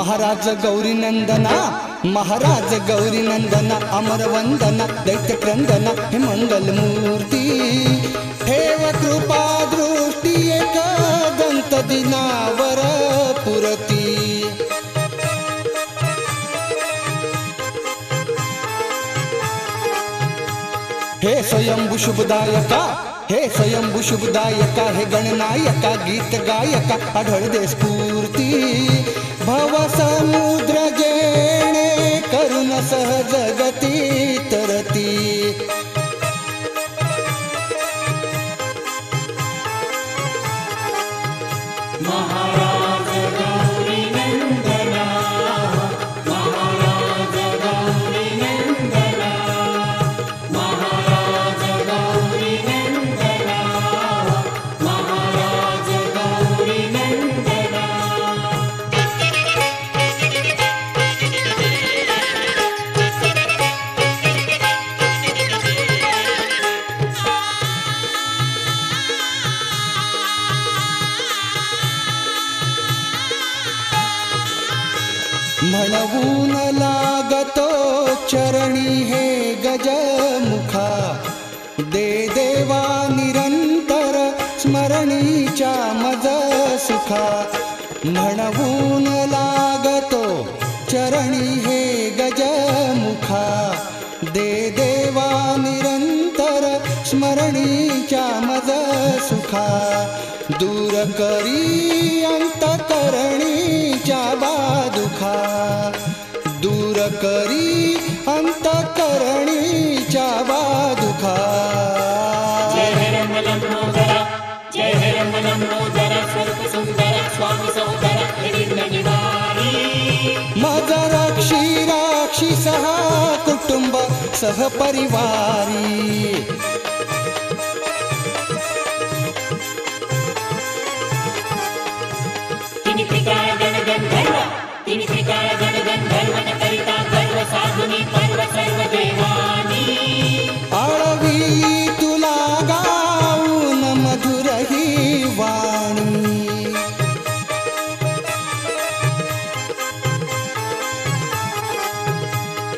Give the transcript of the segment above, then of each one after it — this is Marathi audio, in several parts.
महाराज गौरी नंदना, महाराज गौरी नंदना, अमर वंदना दैत्य क्रंदना हे मंगल मूर्ती, ठेव कृपा दृष्टी एक दंत दिनावर पुरती। हे स्वयंभू शुभदायका, हे स्वयंभू शुभदायका, हे गणनायका गीत गायका आढळ दे स्फूर्ती। भव समुद्र जेणे करुण सहज गती तरती। म्हणवून लागतो चरणी हे गजमुखा, दे देवा निरंतर स्मरणीच्या मज सुखा। म्हणवून लागतो चरणी हे गजमुखा, दे देवा निरंतर स्मरणीच्या मज सुखा। दूर करी अंतकरणीच्या बादुखा, दूर करी अंतकरणीच्या बादुखा। जय हे रमलंबोदरा, जय हे रमलंबोदरा, स्वरूप सुंदर स्वामी सौंदर विघ्न निवारी। मज राक्षी राक्षी सह कुटुंब सहपरिवारी। तिन्ही त्रिकाळ गण गंधर्व करिता गर्व साधुनी पर्व सर्व देवानी। आळवी तुला गाऊन मधुर ही वाणी।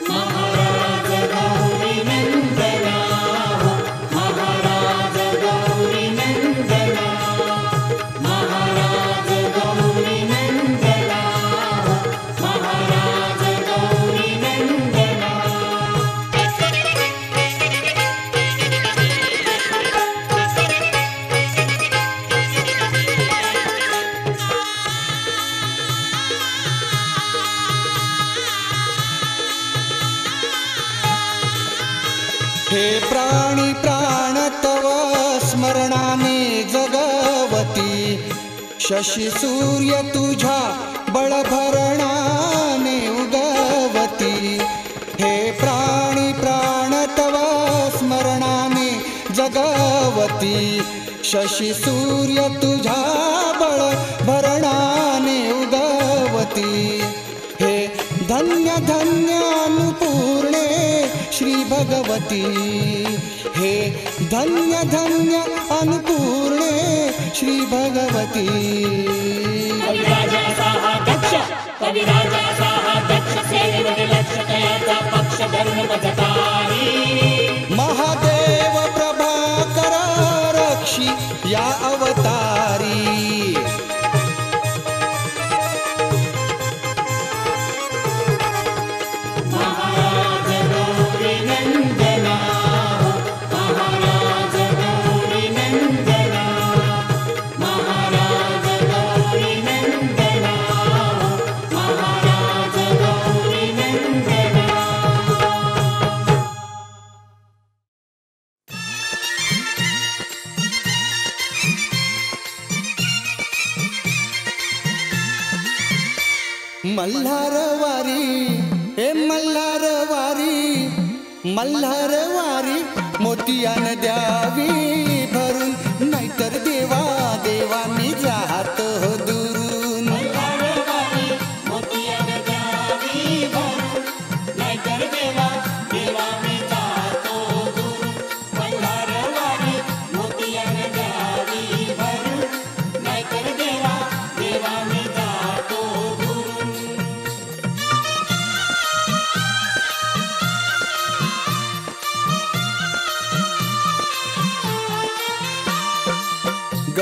महाराज गौरी नंदना, महाराज गौरी नंदना, महाराज गौरी नंदना, महाराज गौरी नंदना। हे प्राणी प्राण तव स्मरणाने जगवती, शशी सूर्य तुझ्या बळभरणाने उगवती। हे प्राणी प्राण तव स्मरणाने जगवती, शशी सूर्य तुझ्या बळभरणाने उगवती। हे धन्य धन्य अनुपूर्णे श्री भगवती, हे धन्य धन्य अनुपूर्णे श्री भगवती। कविराजा साहा दक्ष, कविराजा साहा दक्ष, सेवेमध्ये लक्ष तयाचा पक्ष धरून बजतारी। महादेव प्रभाकर रक्षी या अवतारी। महाराज गौरी नंदना, महाराज गौरी नंदना, महाराज गौरी नंदना, महाराज गौरी नंदना। मल्हारवारी हे मल्हारवारी, मल्हारवारी मोतियान द्यावी भरून, नाहीतर देवा देवानी जात हो दुरून। मल्हारवारी मोतियान द्यावी भरून, नाहीतर देवा देवानी जातो दुरून। मल्हारवारी मोतियान द्यावी भरून, नाहीतर देवा देवानी जातो दुरून।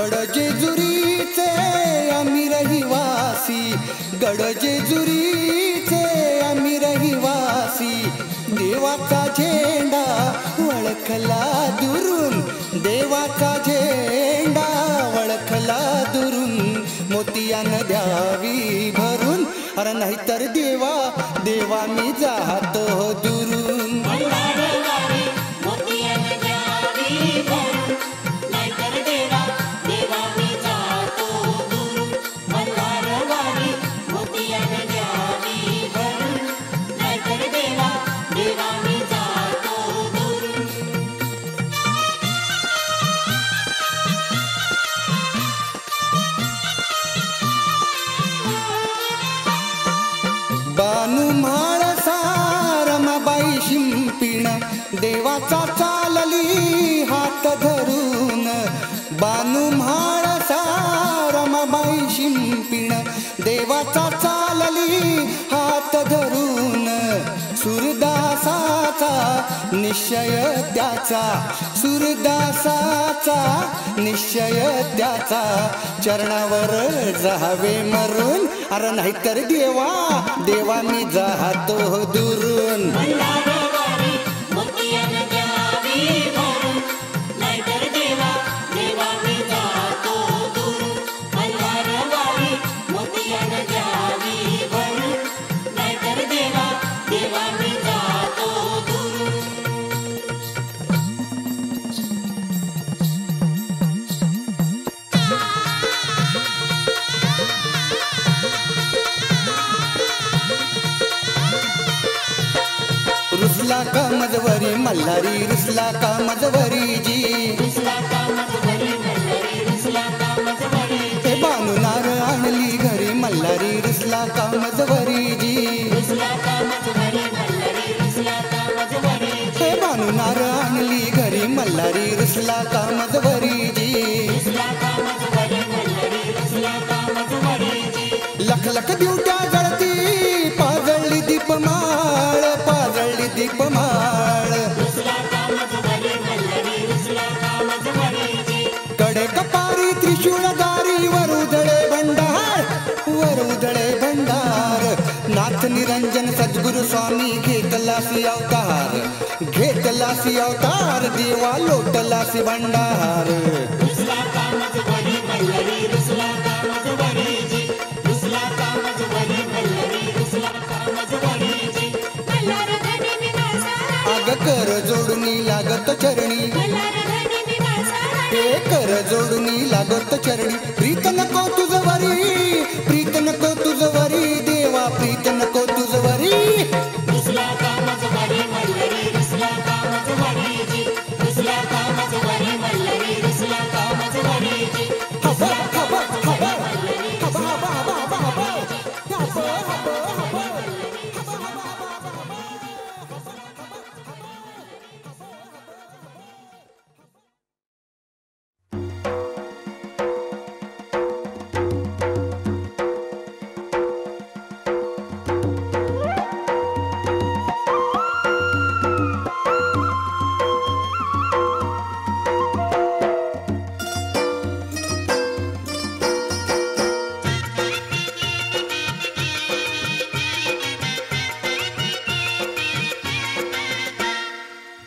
गड जेजुरीचे आम्ही रहिवासी, गड जेजुरीचे आम्ही रहिवासी, देवाचा झेंडा वळखला दुरून, देवाचा झेंडा वळखला दुरून, मोतियानं द्यावी भरून, अरे नाहीतर देवा देवा मी जातो दुरून. बानू म्हाळसा रमाबाई शिंपिण देवाचा चालली हात धरून, बानू म्हाळसा रमाबाई शिंपिण देवाचा चालली हात धरून, सूरदासाचा निश्चय त्याचा, सूरदासाचा निश्चय त्याचा, चरणावर जावे मरून, अरे नाहीतर देवा देवा मी जातो दुरून. रुसला का मजवरी मल्हारी, रुसला का मजवरी जी, हे बानू नार आणली घरी मल्हारी, रुसला का मजवरी जी, हे बानू नार आणली घरी मल्हारी, रुसला का मजवरी जी, लख लख दिवट्या जळती पाजळली दीपमाळ, पाजळली दीपमाळ, कडे कपारी त्रिशूळधारी वर उधळे भंडार, वर उधळे भंडार, नाथ निरंजन सद्गुरु स्वामी घेतलासी अवतार, घेतलासी अवतार, देवा लोटलासी भंडार. आग कर जोडूनी लागत चरणी, हे कर जोडूनी लागत चरणी, प्रीत नको तुझवरी, प्रीत नको तुझवरी, देवा प्रीत नको तुझवरी.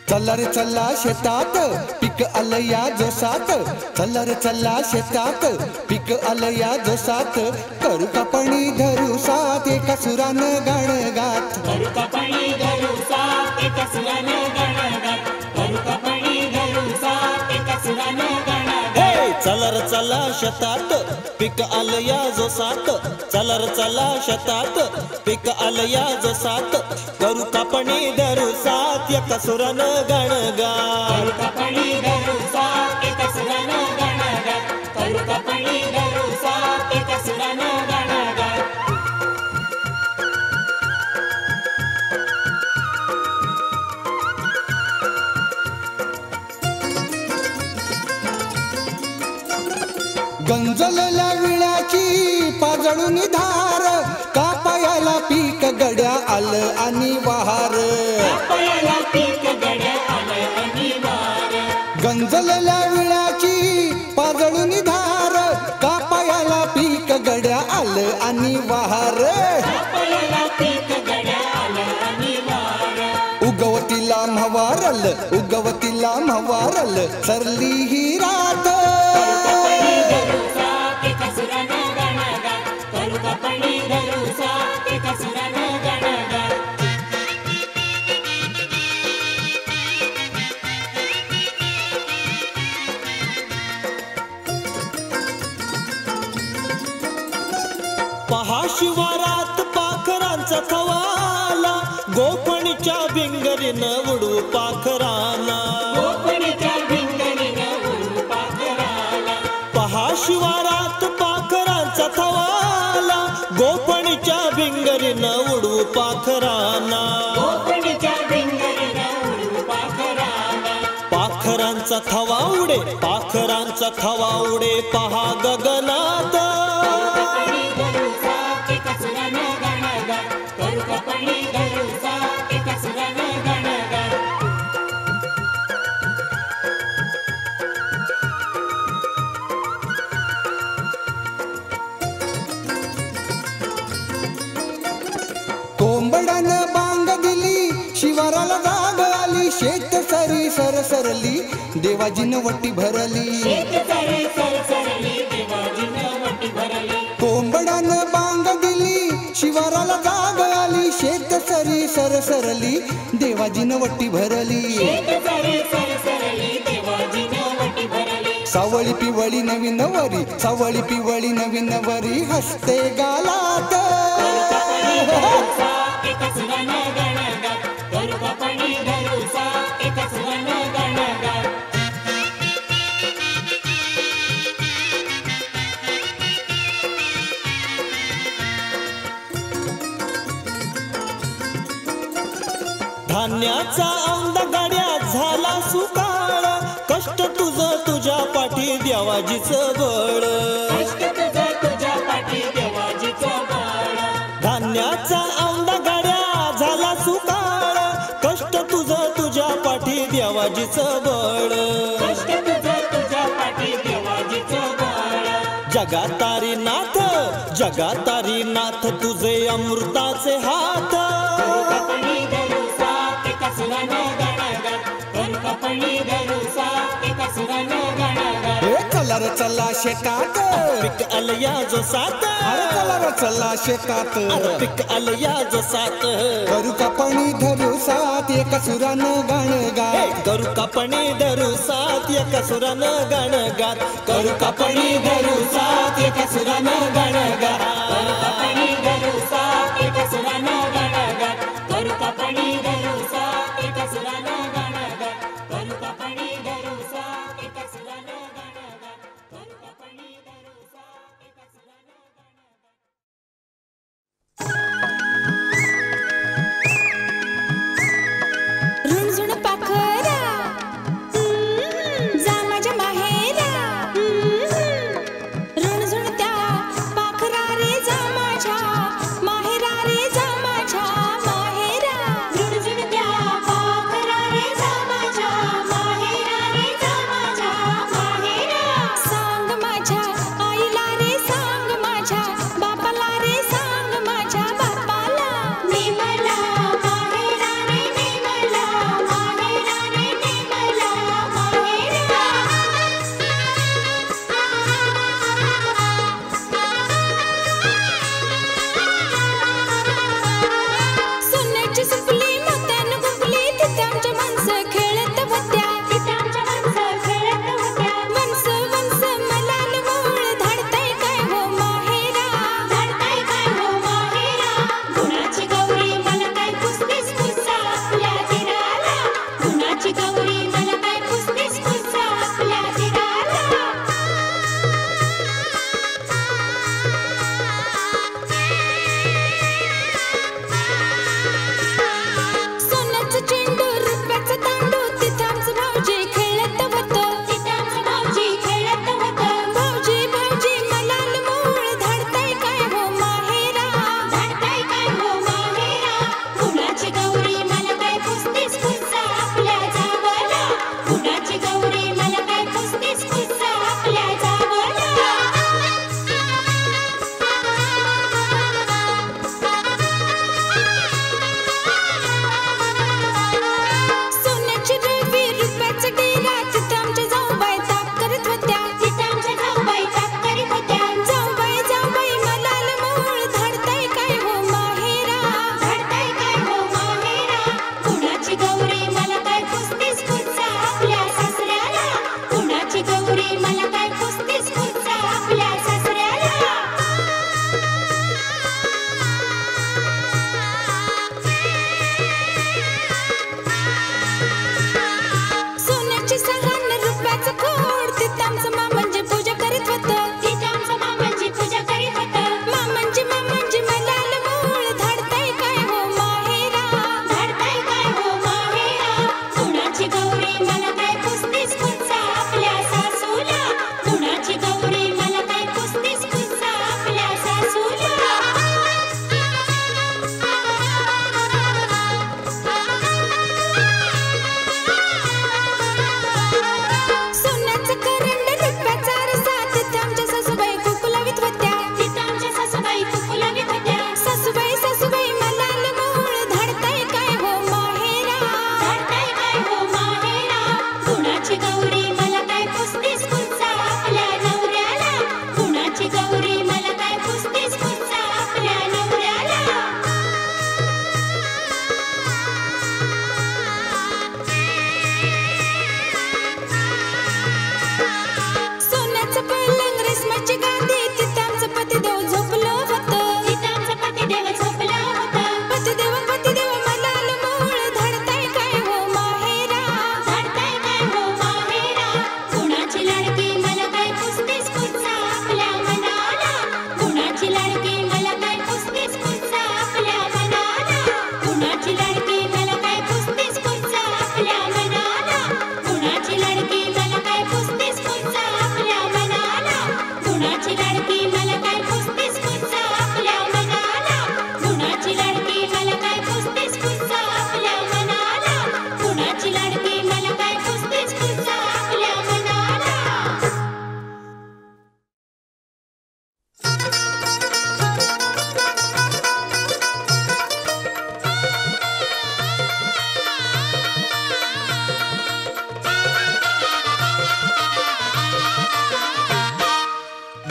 चला रे चला शेतात पीक आलं या जोसात, चला रे चला शेतात पीक आलं या जोसात, करू कापणी धरू साथ एका सुरानं गाण गात, करू कापणी धरू साथ एका सुरानं गाण गात, करू कापणी धरू साथ एका सुरानं गाण गात. चला रे चला शेतात पीक आलं या जोसात, चला रे चला शेतात पीक आलं या जोसात, करू कापणी धरू साथ एका सुरानं गाण गात, करू कापणी धरू साथ एका सुरानं गाण गात, करू कापणी धरू साथ एका सुरानं गाण गात. गंजलेल्या विळ्याची पाजळून धार, कापायाला पीक गड्या आलं आणि वाहार, कापायाला पीक गड्या आलं आणि वाहार, गंजलेल्या विळ्याची पाजळून धार, उगवतीला म्हावारल उगवतीला म्हावारल सरली ही रात कपणी धरू साथ एका सुरानं गाणं गात करू कपणी धरू साथ एका सुरानं गाणं गात पहा शिवारात पाखरांचा थवाला गोफणीच्या भिंगरीनं उडू पाखरांना गोपणीच्या भिंगरीनं उडू पाखराला पहा शिवारात पाखरांचा थवाला गोफणीच्या भिंगरीनं उडू पाखरांना गोपणीच्या भिंगरीनं उडू पाखराला पाखरांचा थवा उडे पाखरांचा थवा उडे पहा गगनात कपणी धरू साथ एका सुरानं गाणं गात करू कपणी धरू साथ एका सुरानं गाणं गात कोंबड्यानं बांग दिली शिवाराला जाग आली शेत सरी सरसरली देवाजीनं वट्टी भरली शेत सरे सरसरली देवाजीनं वटी भरली कोंबड्यानं बांग दिली शिवाराला जाग आली शेत सरी सरसरली देवाजीनं वट्टी भरली शेत सरे सरसरली देवाजीनं वटी भरली सावळी पिवळी नवीन वरी सावळी पिवळी नवीन वरी हसते गालात कपणी धरू साथ एका सुरानं गाणं गात करू कपणी धरू साथ एका सुरानं गाणं गात धान्याचा औंदा गाड्या झाला सुकाळ कष्ट तुझं तुझ्या पाठी देवाजीचं बळ कष्ट तुझं तुझ्या पाठी देवाजीचं बळ धान्याचा औंदा गाड्या झाला सुकाळ कष्ट तुझं तुझ्या पाठी देवाजीचं बळ कष्ट तुझं तुझ्या पाठी देवाजीचं बळ जगातारी नाथ तुझे अमृताचे हात करू कपणी धरू साथ एका सुरानं गाणं गात करू कपणी धरू साथ एका सुरानं गाणं गात हे चला रे चला शेतात पिक अलया जो सात अरे चला रे चला शेतात पिक अलया जो सात करू कापणी धरू साथ एका सुरानं गाणं गात करू कापणी धरू साथ एका सुरानं गाणं गात करू कापणी धरू साथ एका सुरानं गाणं गात करू कपणी धरू साथ एका सुरानं गाणं गात करू कपणी धरू साथ एका सुरानं गाणं गात करू कपणी धरू साथ एका सुरानं गाणं गात करू कपणी धरू साथ एका सुरानं रुणझुण पाखरा जा माझ्या माहेरा रुणझुण त्या पाखरा रे जा माझ्या माहेरा रे जा माझ्या माहेरा रुणझुण त्या पाखरा रे जा माझ्या माहेरा रे जा माझ्या माहेरा सांग माझ्या आईला रे सांग माझ्या बापाला रे सांग माझ्या बापाला मी मला माहेरा रे मी मला माहेरा रे मी मला माहेरा सोन्याची सुपली मोत्यानं गुंफली तिथं आमच्या माणसं खेळत होत्या वंस वंस मलाल मूळ धाडताय काय हो माहेरा गुणाची गौरी मला काय पुसतीस पुसा आपल्या दिराला गुणाची गौरी मला काय पुसतीस पुसा आपल्या दिराला सोन्याचं चेंडू रुपयाचं तांडू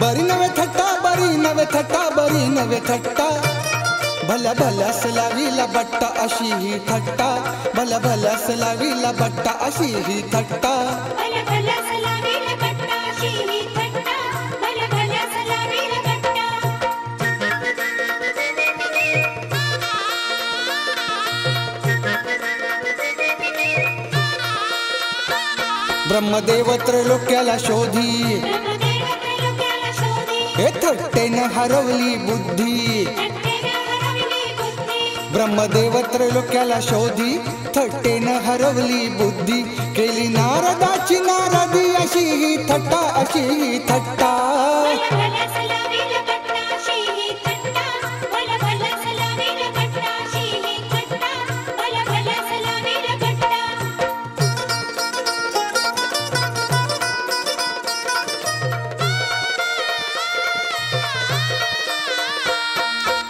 बरी नवे थट्टा बरी नवे थट्टा बरी नवे थट्टा भल्या भल्यास लावीला बट्टा अशी ही थट्टा भल्या भल्यास लावीला बट्टा अशी ही थट्टा भल्या भल्यास लावीला बट्टा अशी ही थट्टा भल्या भल्यास लावीला बट्टा ब्रह्मदेव त्रैलोक्याला शोधी ब्रह्मदेव त्रैलोक्याला शोधी हे थट्टेनं हरवली बुद्धी थट्टेनं हरवली बुद्धी ब्रह्मदेव त्रैलोक्याला शोधी थट्टेनं हरवली बुद्धी केली नारदाची नारदी अशी ही थट्टा अशी ही थट्टा भल्या भल्यास लावीला बट्टा अशी ही थट्टा भल्या भल्यास लावीला बट्टा अशी ही थट्टा भल्या भल्यास लावीला बट्टा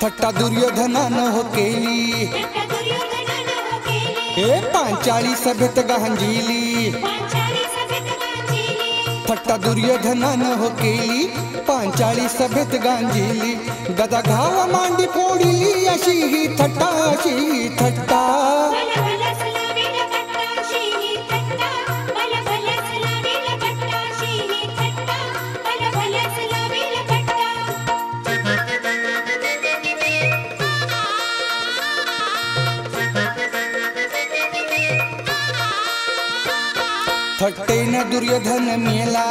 थट्टा दुर्योधनानं हो केली थट्टा दुर्योधनानं हो केली हे पांचाळी सभेत गांजीली पांचाळी सभेत गांजीली थट्टा दुर्योधनानं हो केली पांचाळी सभेत गांजीली गदा घाव मांडी फोडली अशी ही थट्टा अशी ही थट्टा भल्या भल्यास लावीला बट्टा अशी ही थट्टा भल्या भल्यास लावीला बट्टा अशी ही थट्टा भल्या भल्यास लावीला बट्टा थट्टेनं दुर्योधन मेला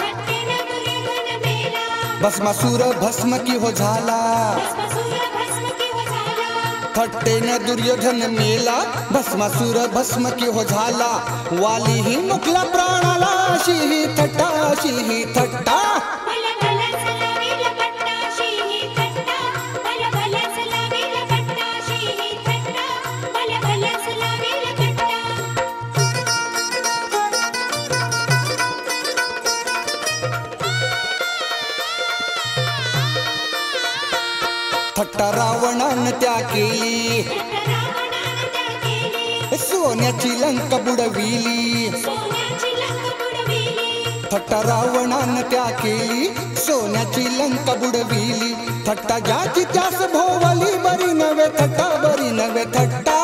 थट्टेनं दुर्योधन मेला भस्मासुर भस्म की हो झाला भस्मासुर भस्म की हो झाला थट्टेनं दुर्योधन मेला भस्मासुर भस्म की हो झाला वाली ही मुकला प्राणाला अशी ही थट्टा अशी ही थट्टा भल्या भल्यास लावीला बट्टा अशी ही थट्टा भल्या भल्यास लावीला बट्टा अशी ही थट्टा भल्या भल्यास लावीला बट्टा थट्टा रावणानं त्या केली रावणानं त्या केली सोन्याची लंका बुडविली सोन्याची लंका बुडविली थट्टा रावणानं त्या केली सोन्याची लंका बुडविली थट्टा ज्याची त्यास भोवली बरी नवे थट्टा बरी नवे थट्टा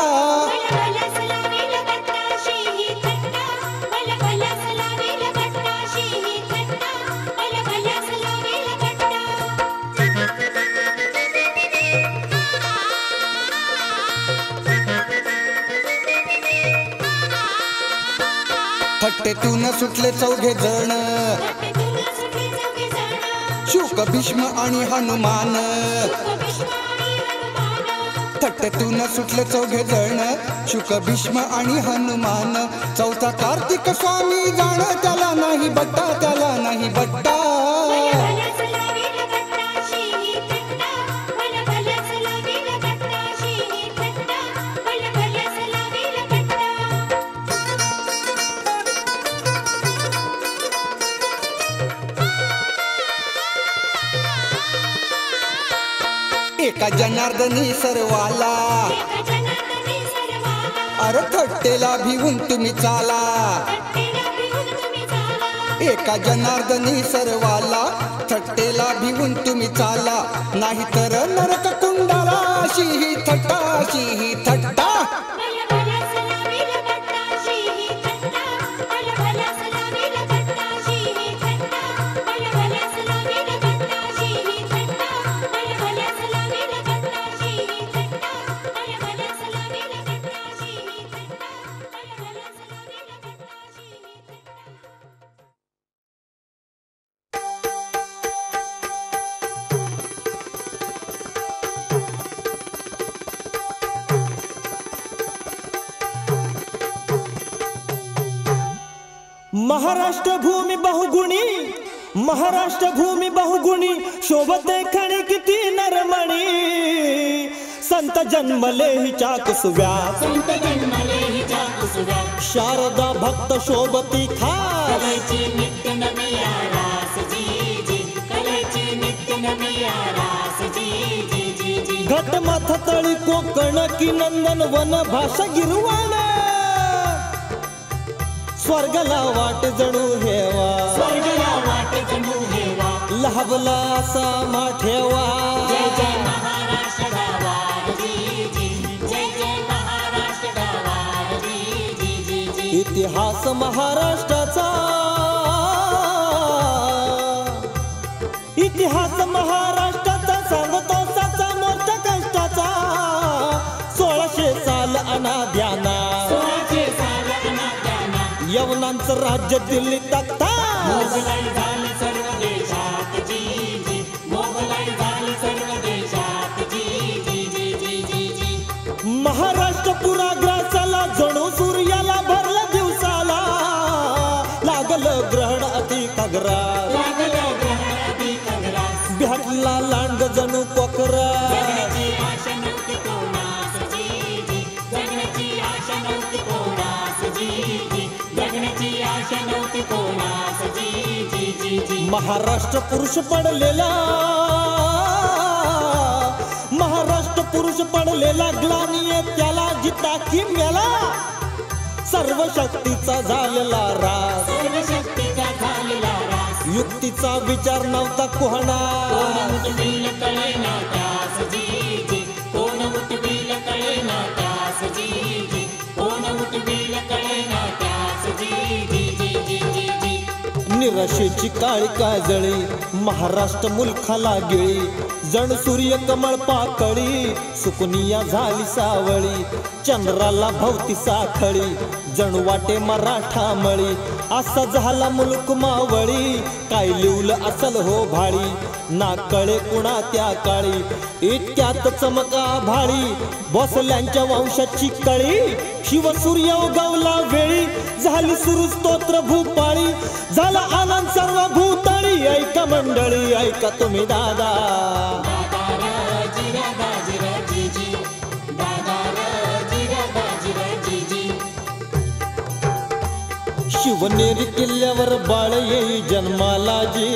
भल्या भल्यास लावीला बट्टा अशी ही थट्टा भल्या भल्यास लावीला बट्टा अशी ही थट्टा भल्या भल्यास लावीला बट्टा थट्टेतून सुटले चौघे जण थट्टेतून सुटले चौघे जण शुक भीष्म आणि हनुमान भीष्म आणि हनुमान थट्टेतून सुटले चौघे जण शुक भीष्म आणि हनुमान चौथा कार्तिक स्वामी जाण त्याला नाही बट्टा त्याला नाही बट्टा भल्या भल्यास लावीला बट्टा अशी ही थट्टा भल्या भल्यास लावीला बट्टा अशी ही थट्टा भल्या भल्यास लावीला बट्टा एका जनार्दनी सरवाला एका जनार्दनी सर्वाला अरे थट्टेला भिवून तुम्ही चाला थट्टेला भिवून तुम्ही चाला एका जनार्दनी सरवाला थट्टेला भिवून तुम्ही चाला नाहीतर नरक कुंडाला अशी ही थट्टा अशी ही थट्टा भल्या भल्यास लावीला बट्टा अशी ही थट्टा भल्या भल्यास लावीला बट्टा अशी ही थट्टा भल्या भल्यास लावीला बट्टा अशी ही थट्टा भल्या भल्यास लावीला बट्टा अशी ही थट्टा भल्या भल्यास लावीला बट्टा अशी ही थट्टा भल्या भल्यास लावीला बट्टा अशी ही महाराष्ट्र भूमी बहुगुणी महाराष्ट्र भूमी बहुगुणी शोभते खणी किती नरमणी संत जन्मले हिच्या कुसव्यात संत जन्मले हिच्या कुसव्यात शारदा भक्त शोभती खास कलेची नित्य नवी आरास जी जी कलेची नित्य नवी आरास जी जी जी जी घटमाथ तळी कोकण की नंदन वन भाषा गिरवाण स्वर्गला वाट जणू हेवा स्वर्गला वाट जणू हेवा लाभला असा माठेवा जय जय महाराष्ट्र गावार जी जी जय जय महाराष्ट्र गावार जी जी जी जी इतिहास महाराष्ट्राचा इतिहास महाराष्ट्राचा सांगतो साचा मोठा कष्टाचा 1600 साल अनाद्याना 1600 साल अनाद्याना यवनांचं राज्य दिल्ली तख्ता मोगलाई झाली सर्व देशात जी जी मोगलाई झाली सर्व देशात जी जी जी जी जी जी महाराष्ट्र पुरा ग्रासाला जणू सूर्याला भरला दिवसाला लागलं ग्रहण अति खगरा लागलं ग्रहण अधिक अग्रास भेटला लांड जणू कोकरा जगण्याची आशा नव्हती कोणास जी जी जगण्याची आशा नव्हती कोणास जी जी जगण्याची आशा नव्हती कोणास जी जी जी जी महाराष्ट्र पुरुष पडलेला महाराष्ट्र पुरुष पडलेला ग्लानीये त्याला जिता की मेला सर्व शक्तीचा झालेला रास सर्व शक्तीचा झालेला रास युक्तीचा विचार नव्हता कोहणा कोण उठवील कळे ना त्यास जी जी कोण उठवील कळे ना त्यास जी जी कोण उठवील कळे ना त्यास जी जी जी जी जी जी निराशेची काळी काजळी महाराष्ट्र मुलखाला गिळी जण सूर्य कमळ पाकळी सुकुनिया झाली सावळी चंद्राला भवती साखळी जणू वाटे मराठा मळी असा झाला मुलुक मावळी काय लिवलं असल हो भाळी ना कळे कुणा त्या काळी इतक्यात चमका भाळी भोसल्यांच्या वंशाची कळी शिवसूर्य उगवला वेळी झाली सुरू स्तोत्र भूपाळी झाला आनंद सर्व भूताळी ऐका मंडळी ऐका तुम्ही दादा दादा जिरा दाजिरा जी जी दादा जिरा दाजिरा जी जी शिवनेरी किल्ल्यावर बाळ येई जन्माला जी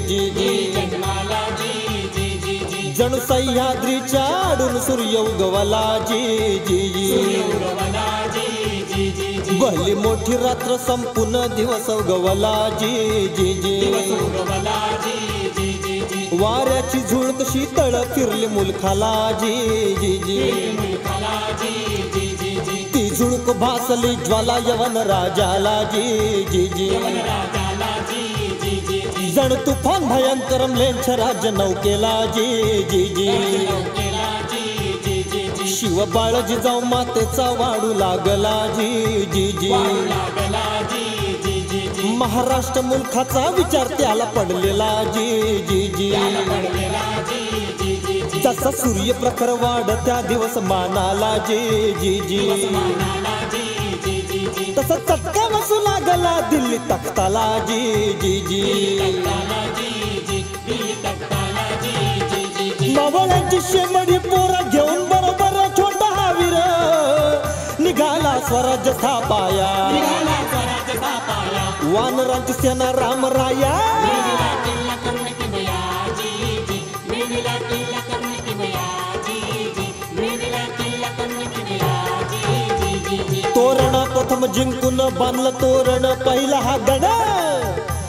जी जी जन्माला जी जी जी जी जणू सह्याद्रीच्या आडून सूर्य उगवला जी जी जी उगवला जी जी जी जी भली मोठी रात्र संपूर्ण दिवस उगवला जी जी जी उगवला जी जी जी जी वाऱ्याची झुळक शीतळ फिरली मुलखाला जी जी जी मुलखाला जी जी जी जी ती झुळक भासली ज्वाला यवन राजाला जी जी जी राजाला जी जी जी जी जण तुफान भयंकर म्लेच्छ राज्य नौकेला जी जी जी केला जी जी जी जी शिव बाळजी जाऊ मातेचा वाढू लागला जी जी जी लागला जी जी जी जी महाराष्ट्र मुलखाचा विचार त्याला पडलेला जी जी जी पडलेला जी जी जी जी जसा सूर्य प्रखर वाढत्या दिवस मानाला जी जी जी मानाला जी जी जी जी तसा चटका बसू लागला दिल्ली तख्ताला जी जी जी तख्ताला जी जी दिल्ली तख्ताला जी जी जी जी मावळ्यांची शेमडी पोरा घेऊन बरोबर छोटा हा वीर निघाला स्वराज्य स्थापाया निघाला स्वराज्य स्थापाया वानरांची सेना रामराया मिळविला किल्ला कर्ण की बया जी जी मिळविला किल्ला कर्ण की बया जी जी मिळविला किल्ला कर्ण की बया जी जी जी जी तोरण प्रथम जिंकून बांधलं तोरण पहिला हा गड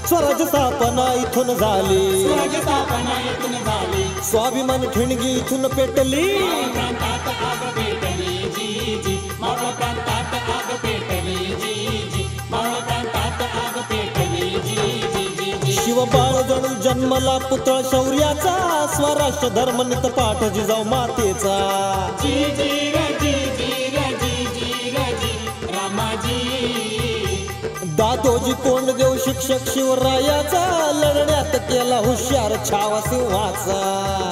स्वराज्य स्थापना इथून झाली स्वराज्य स्थापना इथून झाली स्वाभिमान ठिणगी इथून पेटली प्रांतात आग पेटली जी जी मावळ प्रांतात आग पेटली जी जी मावळ प्रांतात आग पेटली जी जी जी जी शिवबाळ जणू जन्मला पुतळ शौर्याचा स्वराष्ट्र धर्मनित पाठ जिजाऊ मातेचा जी जी र जी जी र जी जी र जी रामाजी दादोजी कोंडदेव शिक्षक शिवरायाचा लढण्यात केला हुशार छावा सिंहाचा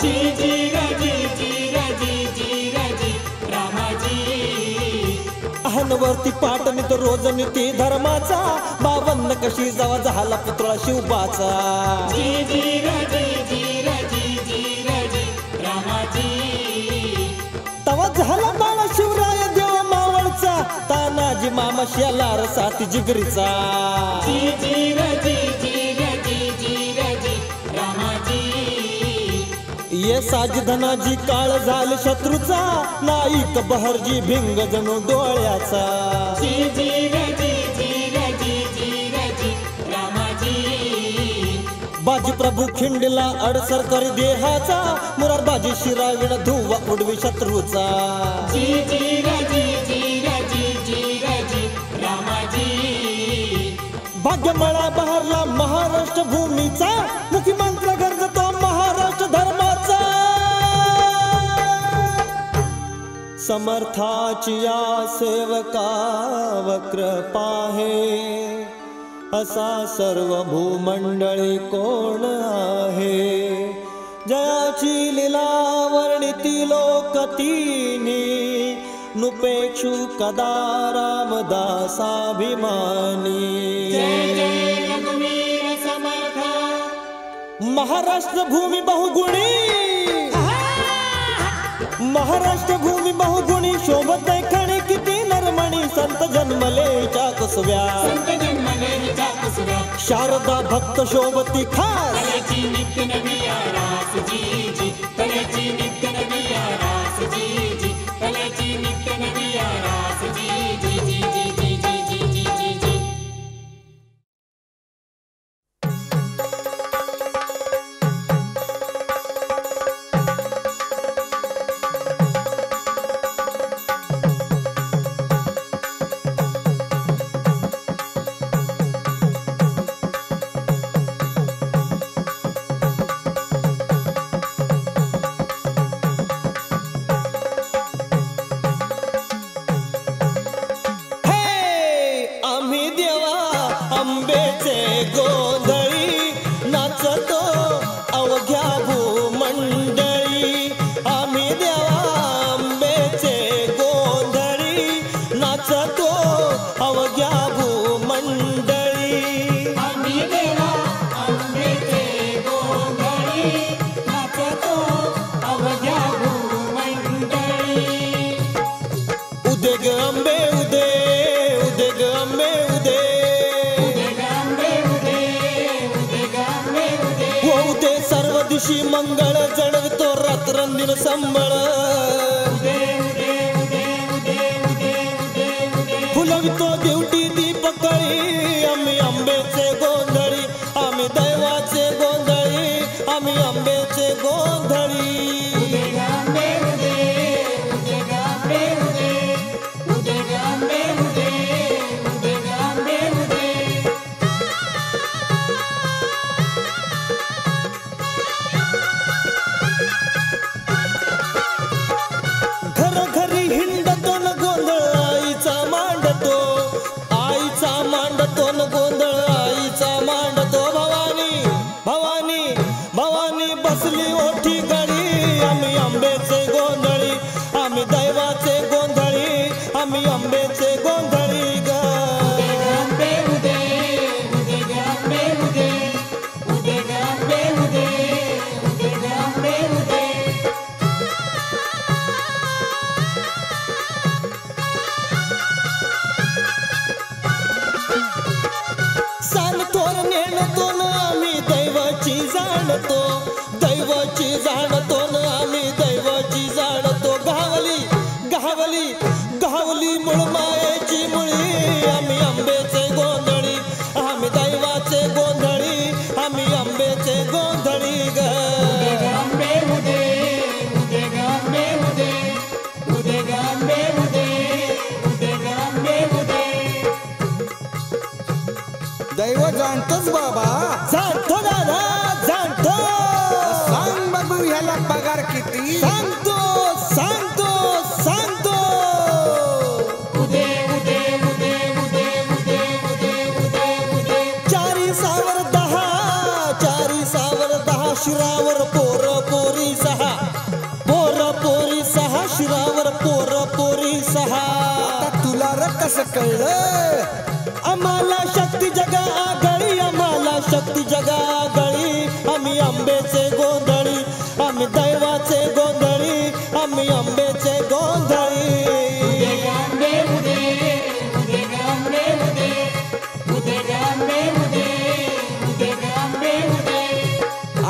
जी जी र जी जी र जी जी र जी रामाजी अहनवरती पाटणीत रोज नीती धर्माचा 52 कशी जावा झाला पुतळा शिवबाचा जी जी र जी जी र जी जी र जी रामाजी तवा झाला बाळा शिवराय देव मावळचा तानाजी मामा शेलार साथी जिगरीचा जी जी र जी जी र जी जी र जी रामाजी ये साज धनाजी काळ झाले शत्रूचा नाईक बहरजी भिंग जणू डोळ्याचा जी जी र जी जी र जी जी र जी रामाजी बाजी प्रभू खिंडला अडसर करी देहाचा मुरारबाजी शिराविण धुवा उडवी शत्रूचा जी जी र जी जी र जी जी र जी रामाजी भाग्यमळा बहरला महाराष्ट्र भूमीचा मुख्यमंत्र गरजतो महाराष्ट्र धर्माचा समर्थाची या सेवका वक्र पाहे असा सर्व भूमंडळी कोण आहे जयाची लीला वर्णिती लोकतीनी नुपेक्षु कदा रामदासाभिमानी जय जय रघुवीर समर्थ महाराष्ट्र भूमी बहुगुणी महाराष्ट्र भूमी बहुगुणी शोभत खणी किती नरमणी संत जन्मले चाकसव्या संत जन्मले चाकसव्या शारदा भक्त शोभती खास तलेची नित्य नवी आरास जी जी तलेची नित्य नवी आरास जी जी तलेची नित्य नवी आरास जी जी जी जी जी जी जी जी जी जी मंगळ जणवितो रात्रंदिन संबळ फुलवितो देवटी दीपकळी आम्ही आंब्याचे गोंधळी आम्ही दैवाचे गोंधळी आम्ही आंब्याचे गोंधळी दैव जाणतोच बाबा जाणतो दादा जाणतो सांग बघू ह्याला पगार किती सांगतो सांगतो सांगतो उदे उदे उदे उदे उदे उदे उदे उदे 4/10 शिरावर पोर पोरी 6 पोर पोरी 6 शिरावर पोर पोरी 6 आता तुला र कसं कळलं आम्हाला शक्ती जगा आगळी आम्हाला शक्ती जगा आगळी आम्ही आंब्याचे गोंधळी आम्ही दैवाचे गोंधळी आम्ही आंब्याचे गोंधळी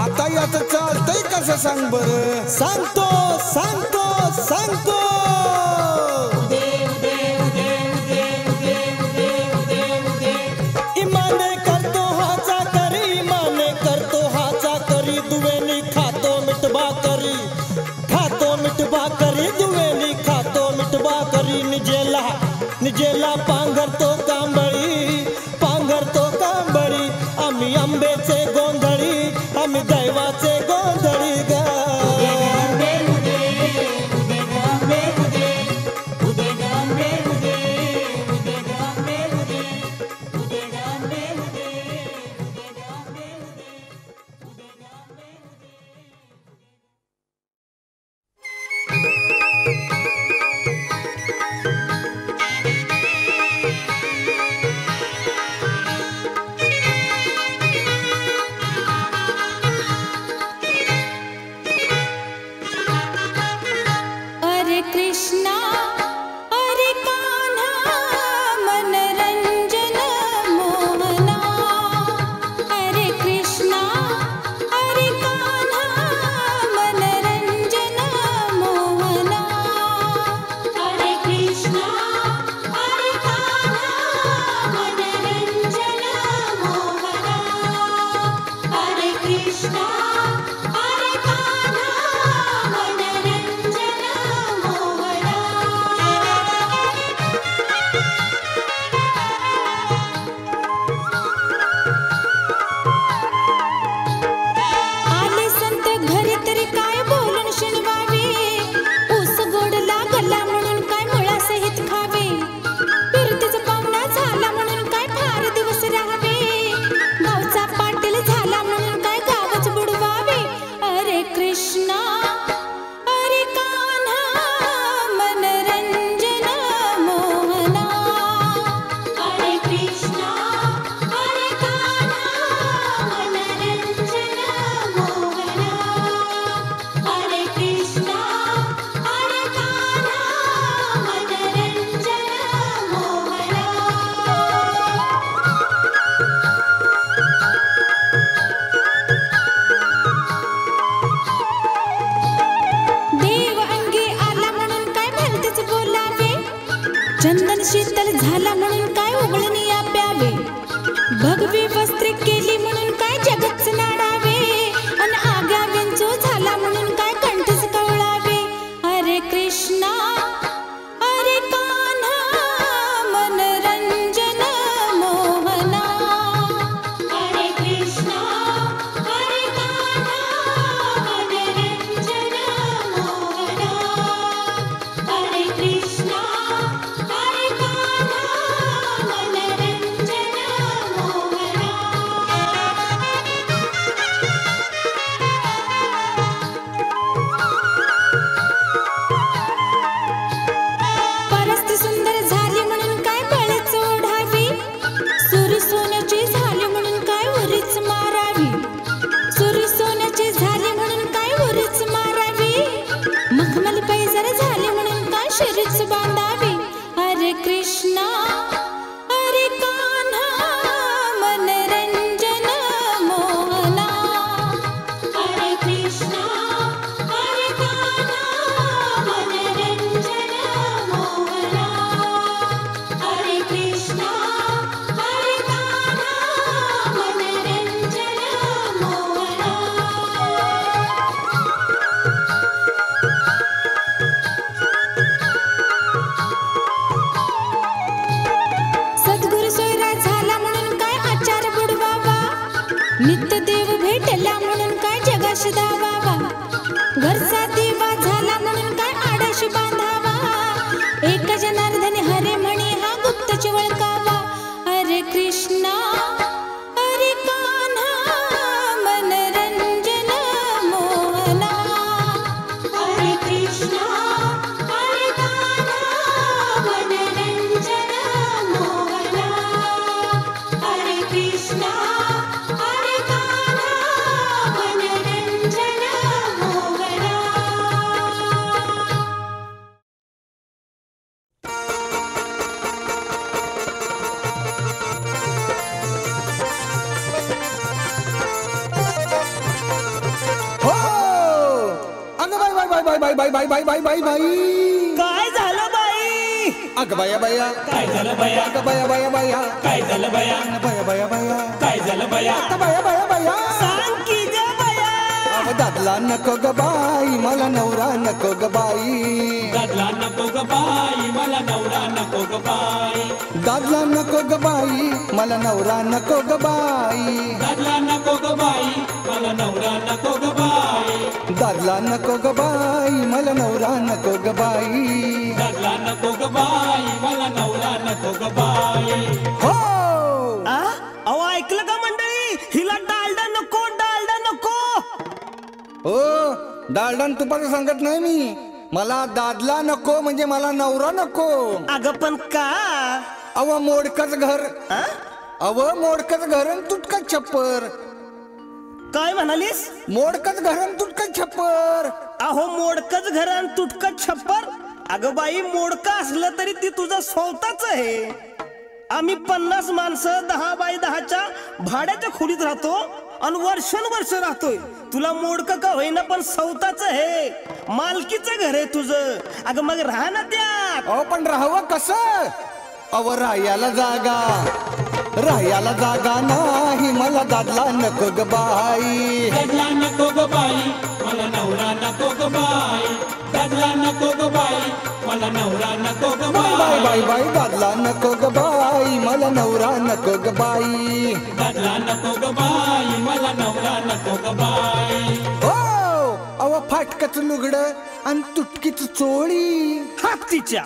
आता यात चालतंय कसं सांग बरं सांगतो सांगतो सांगतो इमाने करतो हाचा भगवी वस्त्रे केली म्हणून काय जगच नाडावे आणि आग्या विंचू झाला म्हणून काय कंठच कवळावे. अरे कृष्णा अरे कान्हा मनरंजन मोहना. हरे कृष्णा हरे कान्हा मनरंजन मोहना. हरे कृष्णा हरे कान्हा मनरंजन मोहना. परस्ती सुंदर झाली म्हणून काय बळच ओढावी. सुरी सोन्याची झाली म्हणून काय उरीच मारावी. सुरी सोन्याची झाली म्हणून काय उरीच मारावी. मखमल पैजर झाली म्हणून काय शिरीच बांधावी. अरे कृष्णा अरे कान्हा मनरंजन मोहना. हरे कृष्णा हरे कान्हा मनरंजन मोहना. हरे कृष्णा हरे कान्हा मनरंजन मोहना. सद्गुरु सोयरा झाला म्हणून काय आचार बुडवावा. नित्य देव भेटला म्हणून काय जगाशी धावावा. घरचा दिवा झाला म्हणून काय आडाशी बांधावा. एक जनार्दनी हरे म्हणे हा गुप्तची वळकावा. अरे कृष्णा अरे कान्हा मनरंजन मोहना. हरे कृष्णा हरे कान्हा मनरंजन मोहना. हरे कृष्णा हरे कान्हा मनरंजन मोहना. हो अगं बाई काय झालं बाई? अगं बाया बाया काय झालं बया? अगं बाया बाया बाया काय झालं बया? बाया बाया बाया काय झालं बया? अगं बाया बाया बाया सांग की ग बया. अहो दादला नको ग बाई मला नवरा नको ग बाई. दादला नको ग बाई मला नवरा नको ग बाई. दादला नको ग बाई मला नवरा नको ग बाई. दादला नको ग बाई मला नवरा नको ग बाई. दादला नको ग बाई मला नवरा नको ग बाई. दादला नको ग बाई मला नवरा नको ग बाई. हो आ? अहो ऐकलं का मंडळी? हिला डालडा नको, डालडा नको. हो डालडा तुपाचं सांगत नाही मी. मला दादला नको म्हणजे मला नवरा नको. अगं पण का? अव मोडकच घर. आ? अव मोडकच घर आणि तुटकच छप्पर. काय म्हणालीस? मोडकच घर आणि तुटकच छप्पर. अहो मोडकच घर आणि तुटकच छप्पर. अगं बाई मोडका असलं तरी ती तुझं स्वतःच आहे. आम्ही 50 माणसं 10 बाय 10च्या भाड्याच्या खोलीत राहतो आणि वर्षानुवर्ष राहतोय. तुला मोडकं का होईना पण स्वतःच आहे. मालकीचं घर आहे तुझं. अगं मग राहा ना त्यात. अहो पण राहावं कसं? अव राहायला जागा नाही मला दादला नको ग बाई. दादला नको ग बाई मला नवरा नको ग बाई. दादला नको ग बाई मला नवरा नको ग बाई बाई बाई. बाई बाई दादला नको ग बाई मला नवरा नको ग बाई. दादला नको ग बाई मला नवरा नको ग बाई. हो अव फाटकच लुगड आणि तुटकीच चोळी. हात तिच्या.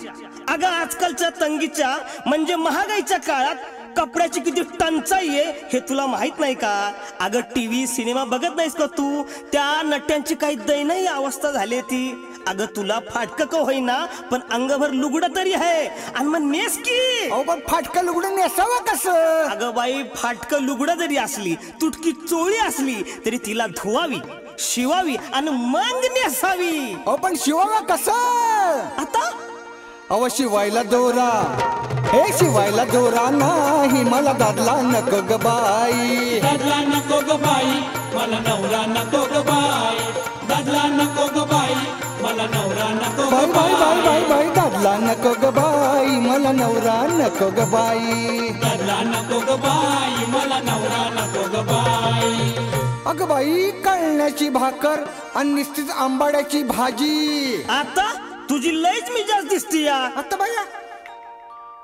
अगं आजकालच्या तंगीच्या म्हणजे महागाईच्या काळात कपड्याची किती टंचाई आहे हे तुला माहित नाही का? अगं टीव्ही सिनेमा बघत नाहीस का तू? त्या नट्यांची काही दयनीय अवस्था झाली ती. अगं तुला फाटक का होईना पण अंगभर लुगड तरी आहे आणि मग नेस की. अहो पण फाटकं लुगड नेसावं कसं? अगं बाई फाटक लुगड जरी असली तुटकी चोळी असली तरी तिला धुवावी शिवावी आणि मग नेसावी. अहो पण शिवावं कसं? आता अव शिवायला दोरा. हे शिवायला दोरा नाही मला दादला नको ग बाई. दादला नको ग बाई मला नवरा नको ग बाई. दादला नको ग बाई मला नवरा नको बाई ग बाई बाई बाई बाई. बाई दादला नको ग बाई मला नवरा नको ग बाई. दादला नको ग बाई मला बाई. अगं बाई कळण्याची भाकर आणि निस्तीच आंबाड्याची भाजी. आता तुझी लयच मिजाज दिसती या. आता बाया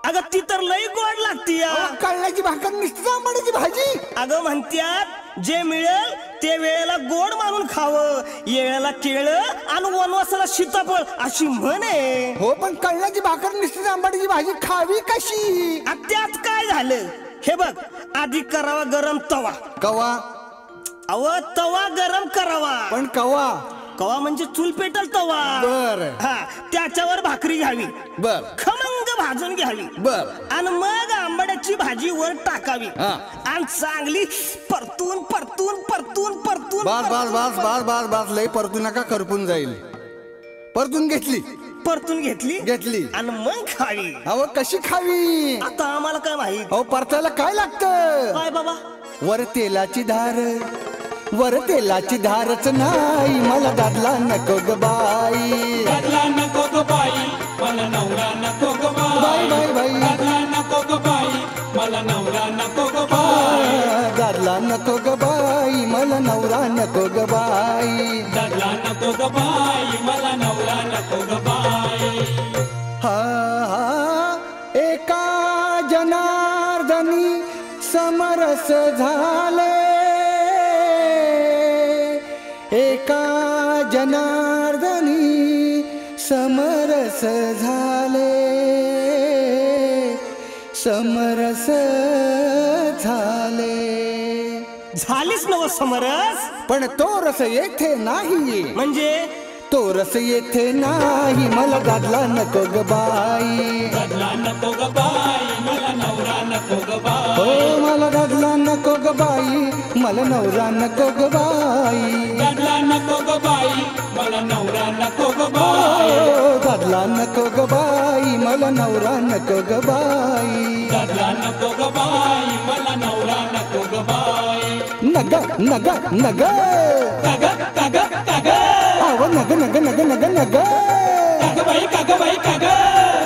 अगं ती तर लय गोड लागती या. कळण्याची भाकर निस्तीच आंबाड्याची भाजी. अगं म्हणत्यात जे मिळेल ते वेळेला गोड मानून खावं, येळेला केळं आणि वनवासाला सीताफळ अशी म्हण आहे. हो पण कळण्याची भाकर निस्तीच आंबाड्याची भाजी खावी कशी? त्यात काय झालं हे बघ. आधी करावा गरम तवा. कवा? अव तवा गरम करावा. पण कवा? कवा म्हणजे चूल पेटल तवा. बर. हा त्याच्यावर भाकरी घ्यावी, बर खमंग भाजून घ्यावी, बर. आणि मग आंबाड्याची भाजी वर टाकावी हा. आणि चांगली परतून परतून परतून परतून बास बास बास बास बास बास लय परतू नका, करपून जाईल. परतून घेतली परतून घेतली आणि मग खावी. अहो कशी खावी? आता आम्हाला काय माहित. अहो परतायला काय लागतं? काय बाबा? वर तेलाची धार, वर तेलाची धारच नाही मला दादला नको ग बाई. दादला नको ग बाई, मला नवरा नको ग बाई बाई. बाई बाई. दादला नको ग बाई, मला नवरा नको ग बाई. दादला नको ग बाई मला नवरा नको ग बाई. दादला नको ग बाई, मला नवरा नको ग बाई. हा हा एका जनार्दनी समरस झाले, एका जनार्दनी समरस झाले, समरस झाले. झालीच नव समरस. पण तो रस येथे नाही, म्हणजे तो रस येथे नाही मला दादला नको ग बाई. दादला नको ग बाई, मला नवरा नको ग बाई. हो मला दादला नको ग बाई, मला नवरा नको ग बाई. दादला नको ग बाई, मला नवरा नको ग बाई. हो दादला नको ग बाई, मला नवरा नको ग बाई. दादला नको ग बाई, मला नवरा नको ग बाई. नग नग नग काग काग काग अहो नग नग नग नग नग काग बाई काग बाई काग.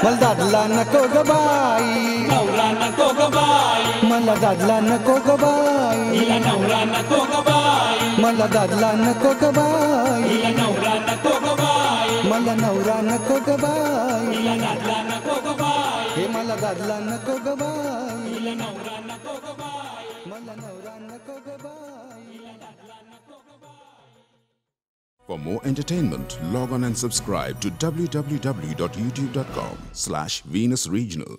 मला दादला नको ग बाई, नवरा नको ग बाई. मला दादला नको ग बाई. हिला नवरा नको ग बाई. मला दादला नको ग बाई. हिला नवरा नको ग बाई. मला नवरा नको ग बाई. हिला दादला नको ग बाई. हे मला दादला नको ग बाई. हिला नवरा नको ग बाई. मला नवरा नको ग बाई. For more entertainment, log on and subscribe to www.youtube.com/Venus Regional.